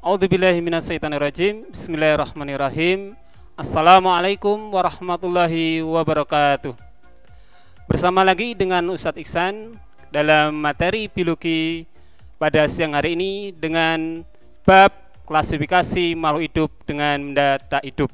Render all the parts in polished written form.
A'udzubillahi minasyaitonirrajim. Bismillahirrahmanirrahim. Assalamualaikum warahmatullahi wabarakatuh. Bersama lagi dengan Ustadz Iksan dalam materi biologi pada siang hari ini dengan bab klasifikasi makhluk hidup dengan benda tak hidup.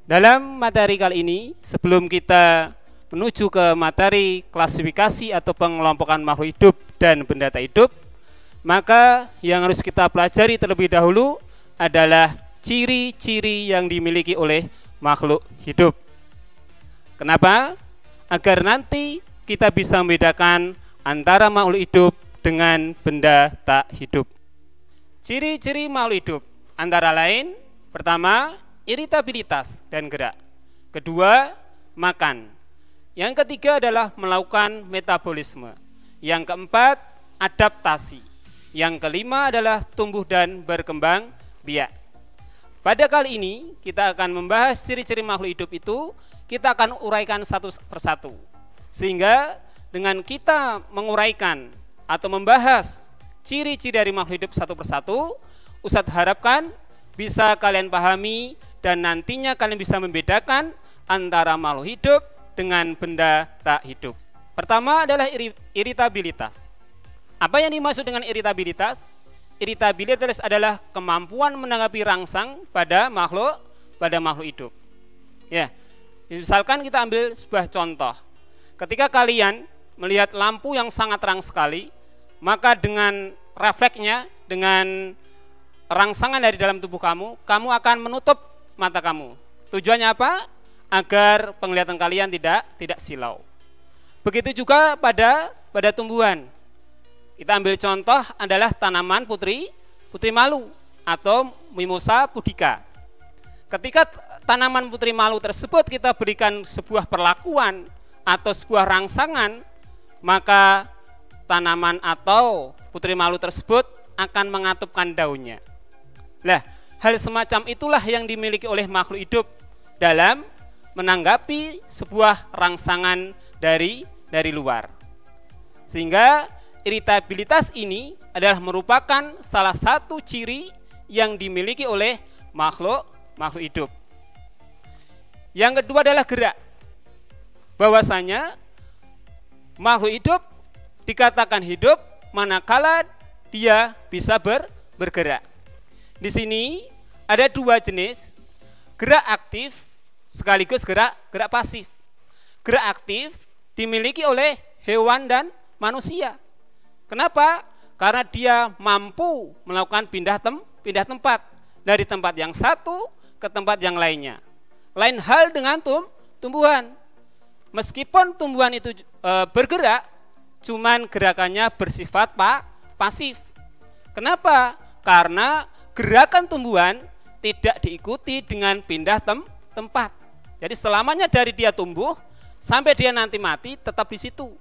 Dalam materi kali ini, sebelum kita menuju ke materi klasifikasi atau pengelompokan makhluk hidup dan benda tak hidup, maka yang harus kita pelajari terlebih dahulu adalah ciri-ciri yang dimiliki oleh makhluk hidup. Kenapa? Agar nanti kita bisa membedakan antara makhluk hidup dengan benda tak hidup. Ciri-ciri makhluk hidup antara lain, pertama, iritabilitas dan gerak. Kedua, makan. Yang ketiga adalah melakukan metabolisme. Yang keempat, adaptasi. Yang kelima adalah tumbuh dan berkembang biak. Pada kali ini kita akan membahas ciri-ciri makhluk hidup itu, kita akan uraikan satu persatu. Sehingga dengan kita menguraikan atau membahas ciri-ciri dari makhluk hidup satu persatu, Ustadz harapkan bisa kalian pahami dan nantinya kalian bisa membedakan antara makhluk hidup dengan benda tak hidup. Pertama adalah iritabilitas. Apa yang dimaksud dengan iritabilitas? Iritabilitas adalah kemampuan menanggapi rangsang pada makhluk hidup. Ya, misalkan kita ambil sebuah contoh. Ketika kalian melihat lampu yang sangat terang sekali, maka dengan refleksnya, dengan rangsangan dari dalam tubuh kamu, kamu akan menutup mata kamu. Tujuannya apa? Agar penglihatan kalian tidak silau. Begitu juga pada tumbuhan. Kita ambil contoh adalah tanaman putri malu atau Mimosa pudica. Ketika tanaman putri malu tersebut kita berikan sebuah perlakuan atau sebuah rangsangan, maka tanaman atau putri malu tersebut akan mengatupkan daunnya. Nah, hal semacam itulah yang dimiliki oleh makhluk hidup dalam menanggapi sebuah rangsangan dari luar. Sehingga iritabilitas ini adalah merupakan salah satu ciri yang dimiliki oleh makhluk hidup. Yang kedua adalah gerak. Bahwasanya makhluk hidup dikatakan hidup manakala dia bisa bergerak. Di sini ada dua jenis, gerak aktif sekaligus gerak pasif. Gerak aktif dimiliki oleh hewan dan manusia. Kenapa? Karena dia mampu melakukan pindah tempat dari tempat yang satu ke tempat yang lainnya. Lain hal dengan tumbuhan. Meskipun tumbuhan itu bergerak, cuman gerakannya bersifat pasif. Kenapa? Karena gerakan tumbuhan tidak diikuti dengan pindah tempat. Jadi selamanya dari dia tumbuh sampai dia nanti mati tetap di situ.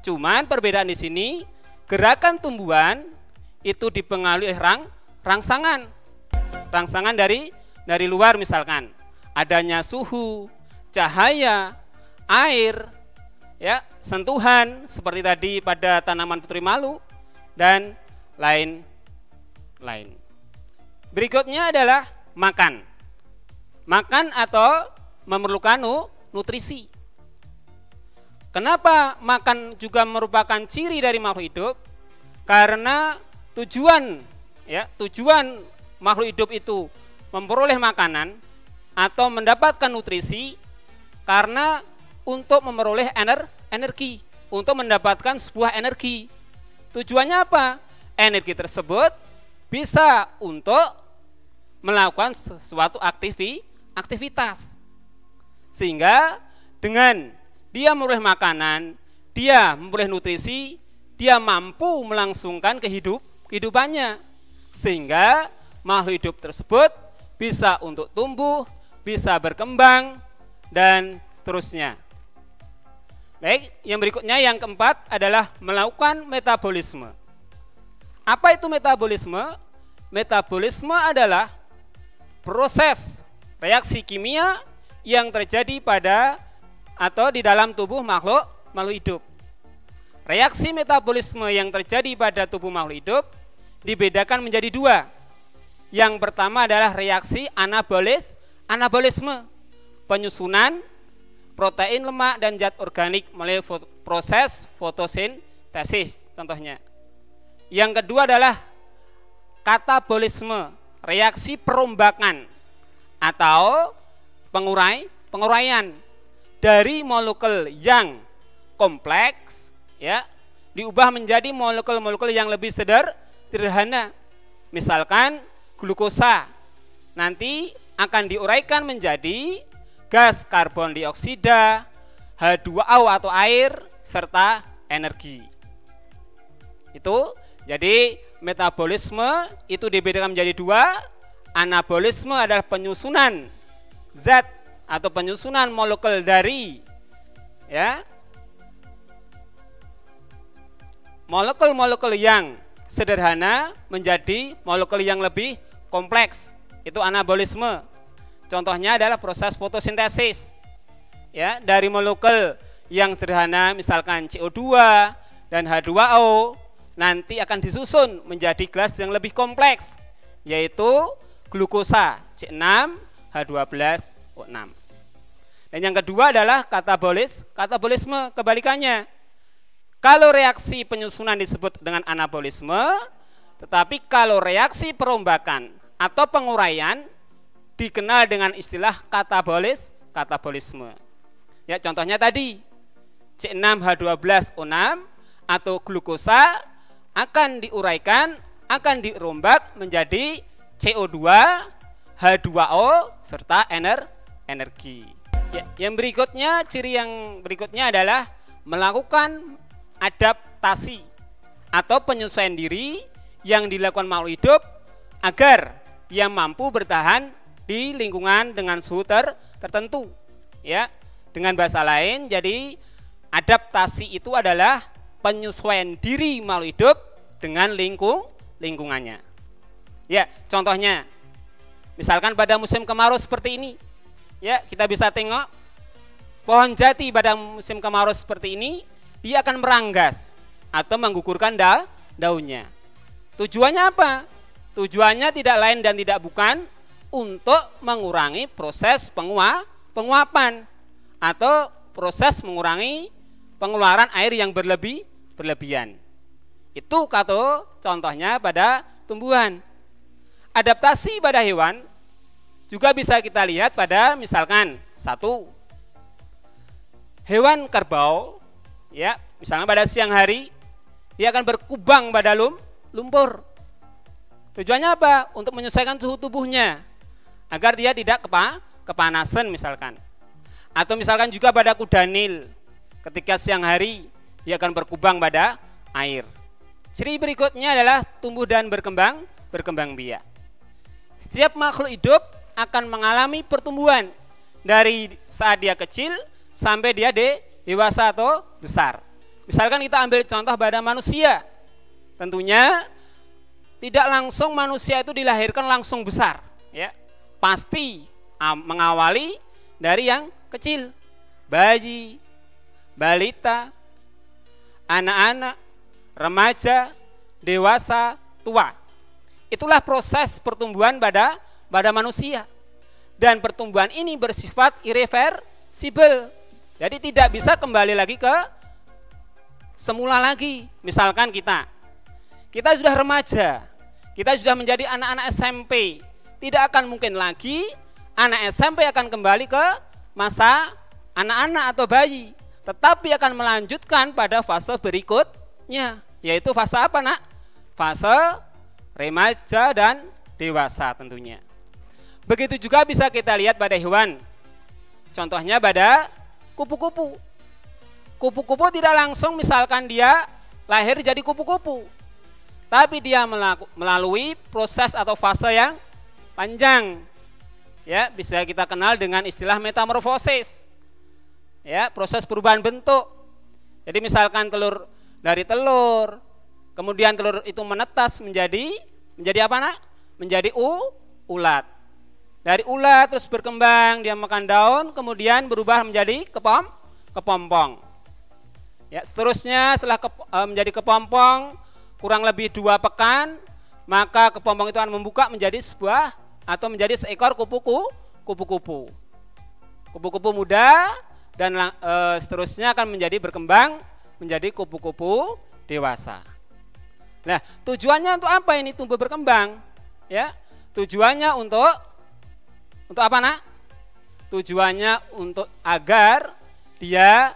Cuman perbedaan di sini, gerakan tumbuhan itu dipengaruhi oleh rangsangan. Rangsangan dari luar misalkan. Adanya suhu, cahaya, air, ya, sentuhan seperti tadi pada tanaman putri malu dan lain-lain. Berikutnya adalah makan. Makan atau memerlukan nutrisi. Kenapa makan juga merupakan ciri dari makhluk hidup? Karena tujuan makhluk hidup itu memperoleh makanan atau mendapatkan nutrisi karena untuk memperoleh energi, untuk mendapatkan sebuah energi. Tujuannya apa? Energi tersebut bisa untuk melakukan sesuatu aktivitas. Sehingga dengan dia memperoleh makanan, dia memperoleh nutrisi, dia mampu melangsungkan kehidupannya. Sehingga makhluk hidup tersebut bisa untuk tumbuh, bisa berkembang, dan seterusnya. Baik, yang berikutnya yang keempat adalah melakukan metabolisme. Apa itu metabolisme? Metabolisme adalah proses reaksi kimia yang terjadi pada atau di dalam tubuh makhluk hidup. Reaksi metabolisme yang terjadi pada tubuh makhluk hidup dibedakan menjadi dua. Yang pertama adalah reaksi anabolisme, penyusunan protein, lemak, dan zat organik melalui proses fotosintesis contohnya. Yang kedua adalah katabolisme, reaksi perombakan atau penguraian dari molekul yang kompleks ya diubah menjadi molekul-molekul yang lebih sederhana. Misalkan glukosa nanti akan diuraikan menjadi gas karbon dioksida, H2O atau air, serta energi. Itu jadi metabolisme itu dibedakan menjadi dua. Anabolisme adalah penyusunan zat atau penyusunan molekul dari ya molekul-molekul yang sederhana menjadi molekul yang lebih kompleks. Itu anabolisme. Contohnya adalah proses fotosintesis. Ya, dari molekul yang sederhana misalkan CO2 dan H2O nanti akan disusun menjadi gas yang lebih kompleks yaitu glukosa C6H12O6. Dan yang kedua adalah katabolisme kebalikannya. Kalau reaksi penyusunan disebut dengan anabolisme, tetapi kalau reaksi perombakan atau penguraian dikenal dengan istilah katabolisme. Ya, contohnya tadi C6H12O6 atau glukosa akan diuraikan, akan dirombak menjadi CO2, H2O serta energi. Ya, yang berikutnya, ciri yang berikutnya adalah melakukan adaptasi atau penyesuaian diri yang dilakukan makhluk hidup agar dia mampu bertahan di lingkungan dengan suhu tertentu. Ya, dengan bahasa lain, jadi adaptasi itu adalah penyesuaian diri makhluk hidup dengan lingkungannya. Ya, contohnya, misalkan pada musim kemarau seperti ini, ya kita bisa tengok pohon jati pada musim kemarau seperti ini, dia akan meranggas atau menggugurkan daunnya. Tujuannya apa? Tujuannya tidak lain dan tidak bukan untuk mengurangi proses penguapan atau proses mengurangi pengeluaran air yang berlebihan. Itu contohnya pada tumbuhan. Adaptasi pada hewan juga bisa kita lihat pada misalkan satu, hewan kerbau, ya misalnya pada siang hari dia akan berkubang pada lumpur. Tujuannya apa? Untuk menyesuaikan suhu tubuhnya agar dia tidak kepanasan misalkan. Atau misalkan juga pada kuda Nil, ketika siang hari dia akan berkubang pada air. Ciri berikutnya adalah tumbuh dan berkembang biak. Setiap makhluk hidup akan mengalami pertumbuhan dari saat dia kecil sampai dia dewasa atau besar. Misalkan kita ambil contoh pada manusia. Tentunya tidak langsung manusia itu dilahirkan langsung besar, ya. Pasti mengawali dari yang kecil. Bayi, balita, anak-anak, remaja, dewasa, tua. Itulah proses pertumbuhan pada manusia. Dan pertumbuhan ini bersifat irreversibel. Jadi tidak bisa kembali lagi ke semula lagi. Misalkan kita sudah remaja, kita sudah menjadi anak-anak SMP. Tidak akan mungkin lagi anak SMP akan kembali ke masa anak-anak atau bayi. Tetapi akan melanjutkan pada fase berikutnya. Yaitu fase apa, nak? Fase remaja dan dewasa tentunya. Begitu juga bisa kita lihat pada hewan. Contohnya pada kupu-kupu. Kupu-kupu tidak langsung misalkan dia lahir jadi kupu-kupu. Tapi dia melalui proses atau fase yang panjang. Ya, bisa kita kenal dengan istilah metamorfosis. Ya, proses perubahan bentuk. Jadi misalkan dari telur, kemudian telur itu menetas menjadi apa, nak? Menjadi ulat. Dari ulat terus berkembang, dia makan daun, kemudian berubah menjadi kepompong. Ya, seterusnya setelah menjadi kepompong kurang lebih 2 pekan, maka kepompong itu akan membuka menjadi sebuah atau menjadi seekor kupu-kupu. Kupu-kupu muda dan seterusnya akan menjadi berkembang menjadi kupu-kupu dewasa. Nah, tujuannya untuk apa ini tumbuh berkembang? Ya, tujuannya untuk apa, Nak? Tujuannya untuk agar dia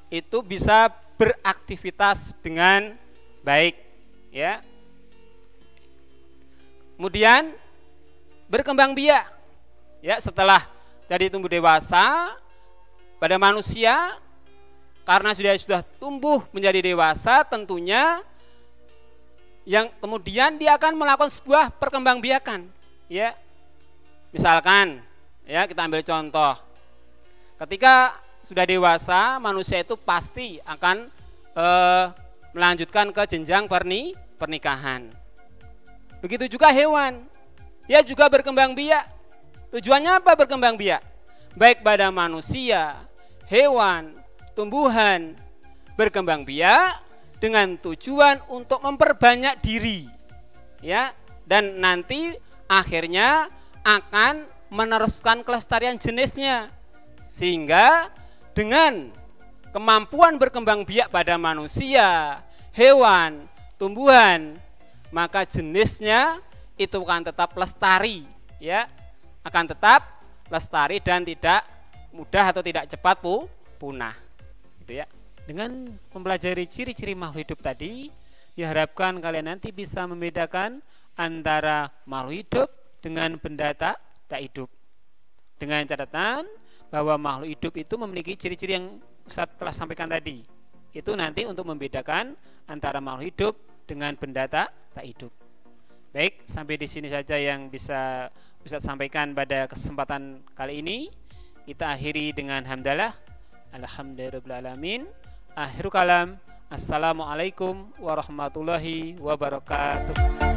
itu bisa beraktivitas dengan baik, ya. Kemudian berkembang biak, ya, setelah jadi tumbuh dewasa pada manusia, karena sudah tumbuh menjadi dewasa, tentunya yang kemudian dia akan melakukan sebuah perkembangbiakan, ya. Misalkan, ya, kita ambil contoh, ketika sudah dewasa, manusia itu pasti akan melanjutkan ke jenjang pernikahan. Begitu juga hewan, dia juga berkembang biak. Tujuannya apa berkembang biak? Baik pada manusia, hewan, tumbuhan, berkembang biak dengan tujuan untuk memperbanyak diri, ya, dan nanti akhirnya akan meneruskan kelestarian jenisnya, sehingga dengan kemampuan berkembang biak pada manusia, hewan, tumbuhan, maka jenisnya itu akan tetap lestari, ya, akan tetap lestari dan tidak mudah atau tidak cepat punah, gitu ya. Dengan mempelajari ciri-ciri makhluk hidup tadi, diharapkan kalian nanti bisa membedakan antara makhluk hidup dengan benda tak hidup. Dengan catatan bahwa makhluk hidup itu memiliki ciri-ciri yang Ustaz telah sampaikan tadi. Itu nanti untuk membedakan antara makhluk hidup dengan benda tak hidup. Baik, sampai di sini saja yang bisa Ustaz sampaikan pada kesempatan kali ini. Kita akhiri dengan hamdalah. Alhamdulillahirabbil alamin. Akhirul kalam. Assalamualaikum warahmatullahi wabarakatuh.